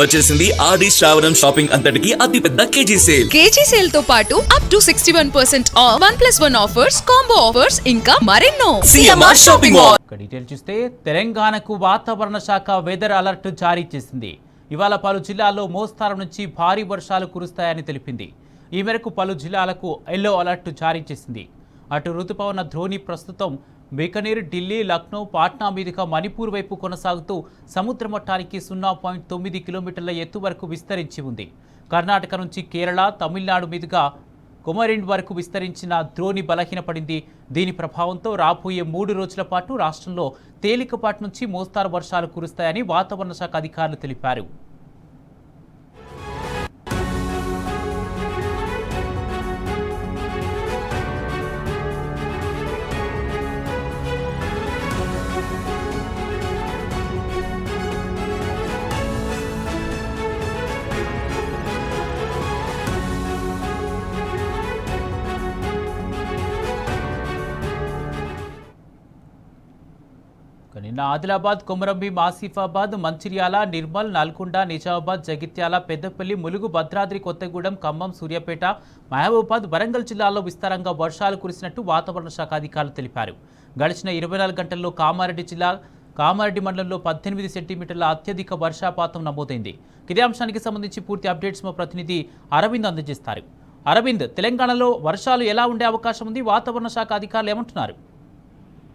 వచ్చేసింది ఆది శ్రావణం షాపింగ్ అంతటికి అతిపెద్ద కేజీ సేల్ తో పాటు up to 61% of 1+1 offers, combo offers ఇంకా మరెన్నో. CMR shopping mall. డీటెయిల్ చూస్తే తెలంగాణకు వాతావరణ శాఖ వెదర్ అలర్ట్ జారీ చేసింది. ఇవాళ పలు జిల్లాల్లో మోస్తారు నుంచి భారీ వర్షాలు కురుస్తాయని తెలిపింది. ఈ మేరకు పలు జిల్లాలకు ఎల్లో అలర్ట్ జారీ చేసింది. అటు రుతుపవన ద్రోణి ప్రస్తుతం బికనీర్, ఢిల్లీ, లక్నో, పాట్నా మీదుగా మణిపూర్ వైపు కొనసాగుతూ సముద్ర మట్టానికి 0.9 కిలోమీటర్ల ఎత్తు వరకు విస్తరించి ఉంది. కర్ణాటక నుంచి కేరళ, తమిళనాడు మీదుగా కుమరిన్ వరకు విస్తరించిన ద్రోణి బలహీనపడింది. దీని ప్రభావంతో రాబోయే 3 రోజుల పాటు రాష్ట్రంలో తేలికపాటి నుంచి మోస్తారు వర్షాలు కురుస్తాయని వాతావరణ శాఖ అధికారులు తెలిపారు. నిన్న ఆదిలాబాద్, కొమరంభీం, ఆసిఫాబాద్, మంచిర్యాల, నిర్మల్, నల్గొండ, నిజామాబాద్, జగిత్యాల, పెద్దపల్లి, ములుగు, భద్రాద్రి కొత్తగూడెం, ఖమ్మం, సూర్యాపేట, మహబూబాబాద్, వరంగల్ జిల్లాల్లో విస్తారంగా వర్షాలు కురిసినట్టు వాతావరణ శాఖ అధికారులు తెలిపారు. గడిచిన 24 గంటల్లో కామారెడ్డి జిల్లా కామారెడ్డి మండలంలో 18 సెంటీమీటర్ల అత్యధిక వర్షపాతం నమోదైంది. ఇదే అంశానికి సంబంధించి పూర్తి అప్డేట్స్ మా ప్రతినిధి అరవింద్ అందజేస్తారు. అరవింద్, తెలంగాణలో వర్షాలు ఎలా ఉండే అవకాశం ఉంది? వాతావరణ శాఖ అధికారులు ఏమంటున్నారు?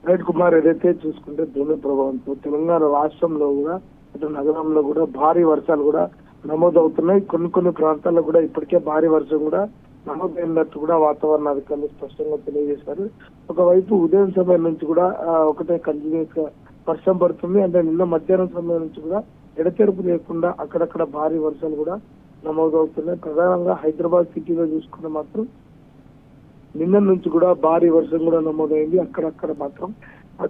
రైట్ కుమార్, ఏదైతే చూసుకుంటే ద్రోణి ప్రభావంతో తెలంగాణ రాష్ట్రంలో కూడా అటు నగరంలో కూడా భారీ వర్షాలు కూడా నమోదవుతున్నాయి. కొన్ని ప్రాంతాల్లో కూడా ఇప్పటికే భారీ వర్షం కూడా నమోదైనట్టు కూడా వాతావరణ అధికారులు స్పష్టంగా తెలియజేశారు. ఒకవైపు ఉదయం సమయం నుంచి కూడా ఒకటే కంటిన్యూస్ గా వర్షం పడుతుంది. అంటే నిన్న మధ్యాహ్నం సమయం నుంచి కూడా ఎడతెరుపు లేకుండా అక్కడక్కడ భారీ వర్షాలు కూడా నమోదవుతున్నాయి. ప్రధానంగా హైదరాబాద్ సిటీలో చూసుకుంటే మాత్రం నిన్న నుంచి కూడా భారీ వర్షం కూడా నమోదైంది. అక్కడక్కడ మాత్రం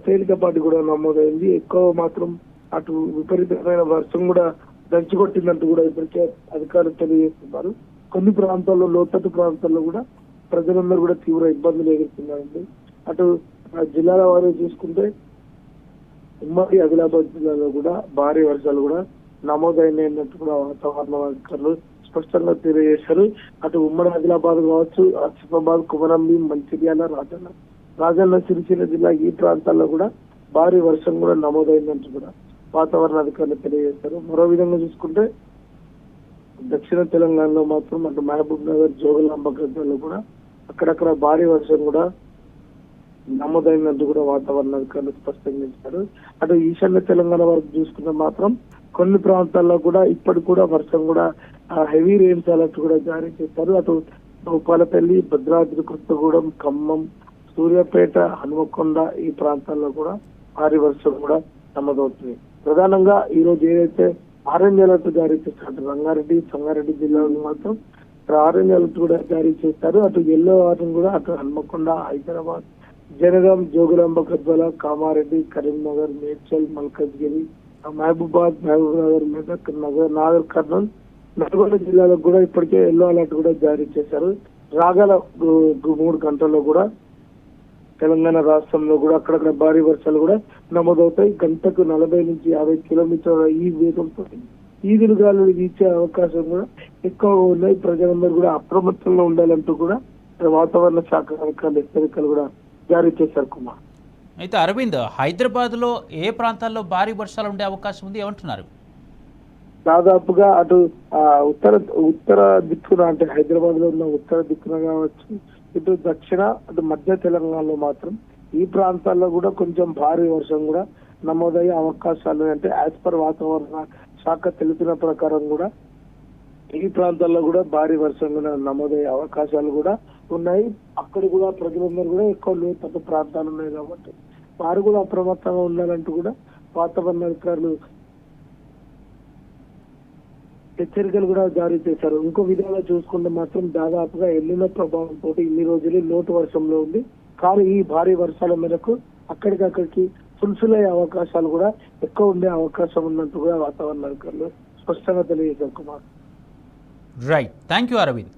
తేలికపాటి కూడా నమోదైంది. ఎక్కువ మాత్రం అటు విపరీతమైన వర్షం కూడా దంచికొట్టిందంటూ కూడా ఇప్పటికే అధికారులు తెలియజేస్తున్నారు. కొన్ని ప్రాంతాల్లో, లోతట్టు ప్రాంతాల్లో కూడా ప్రజలందరూ కూడా తీవ్ర ఇబ్బందులు ఎదుర్కొన్నారండి. అటు జిల్లాల వారు చూసుకుంటే ఉమ్మడి ఆదిలాబాద్ జిల్లాలో కూడా భారీ వర్షాలు కూడా నమోదైనట్టు కూడా వాతావరణ అధికారులు స్పష్టంగా తెలియజేశారు. అటు ఉమ్మడి ఆదిలాబాద్ కావచ్చు, ఆసిఫాబాద్, కుమరంభీం, మంచిర్యాల, రాజన్న సిరిసిల్ల జిల్లా ఈ ప్రాంతాల్లో కూడా భారీ వర్షం కూడా నమోదైందంటూ కూడా వాతావరణ అధికారులు తెలియజేశారు. మరో విధంగా చూసుకుంటే దక్షిణ తెలంగాణలో మాత్రం అటు మహబూబ్ నగర్, జోగులాంబ గద్వాలలో కూడా అక్కడక్కడ భారీ వర్షం కూడా నమోదైనట్టు కూడా వాతావరణ అధికారులు స్పష్టం చేశారు. అటు ఈశాన్య తెలంగాణ వరకు చూసుకుంటే మాత్రం కొన్ని ప్రాంతాల్లో కూడా ఇప్పటికి కూడా వర్షం కూడా హెవీ రెయిన్స్ అలర్ట్ కూడా జారీ చేశారు. అటు భూపాలపల్లి, భద్రాద్రి కొత్తగూడెం, ఖమ్మం, సూర్యాపేట, హనుమకొండ ఈ ప్రాంతాల్లో కూడా భారీ వర్షం కూడా నమోదవుతుంది. ప్రధానంగా ఈ రోజు ఏదైతే ఆరెంజ్ అలర్ట్ జారీ చేస్తారు రంగారెడ్డి, సంగారెడ్డి జిల్లాలో మాత్రం ఆరెంజ్ అలర్ట్ కూడా జారీ చేస్తారు. అటు ఎల్లో వార్నింగ్ కూడా అటు హనుమకొండ, హైదరాబాద్, జనగాం, జోగులాంబ గద్వాల, కామారెడ్డి, కరీంనగర్, మేడ్చల్, మల్కజ్గిరి, మహబూబాద్, మహబూబ్నగర్, మెదక్, నాగర్ కర్నూల్, నల్గొండ జిల్లాలకు కూడా ఇప్పటికే ఎల్లో అలర్ట్ కూడా జారీ చేశారు. రాగల 3 గంటల్లో కూడా తెలంగాణ రాష్ట్రంలో కూడా అక్కడక్కడ భారీ వర్షాలు కూడా నమోదవుతాయి. గంటకు 40 నుంచి 50 కిలోమీటర్ల ఈ వేగంతో ఈదురుగాలు వీచే అవకాశం కూడా ఎక్కువగా ఉన్నాయి. ప్రజలందరూ కూడా అప్రమత్తంగా ఉండాలంటూ కూడా వాతావరణ శాఖ అధికారులు హెచ్చరికలు కూడా జారీ చేశారు కుమార్. అయితే అరవింద్, హైదరాబాద్లో ఏ ప్రాంతాల్లో భారీ వర్షాలు ఉండే అవకాశం ఉంది ఏమంటున్నారు? దాదాపుగా అటు ఉత్తర దిక్కున, అంటే హైదరాబాద్ లో ఉన్న ఉత్తర దిక్కున కావచ్చు, ఇటు దక్షిణ, అటు మధ్య తెలంగాణలో మాత్రం ఈ ప్రాంతాల్లో కూడా కొంచెం భారీ వర్షం కూడా నమోదయ్యే అవకాశాలు, అంటే యాజ్ పర్ వాతావరణ శాఖ తెలిపిన ప్రకారం కూడా ఈ ప్రాంతాల్లో కూడా భారీ వర్షం కూడా నమోదయ్యే అవకాశాలు కూడా ఉన్నాయి. అక్కడ కూడా ప్రజలందరూ కూడా ఎక్కువ లోతట్టు ప్రాంతాలు ఉన్నాయి కాబట్టి వారు కూడా అప్రమత్తంగా ఉండాలంటూ కూడా వాతావరణ అధికారులు హెచ్చరికలు కూడా జారీ చేశారు. ఇంకో విధంగా చూసుకుంటే మాత్రం దాదాపుగా ఎల్లిన ప్రభావంతో ఇన్ని రోజులు లోటు వర్షంలో ఉంది. కానీ ఈ భారీ వర్షాల మేరకు అక్కడికక్కడికి ఫుల్ఫిల్ అయ్యే అవకాశాలు కూడా ఎక్కువ ఉండే అవకాశం ఉన్నట్టు కూడా వాతావరణ అధికారులు స్పష్టంగా తెలియజేశారు Kumar. Right, thank you Arvind.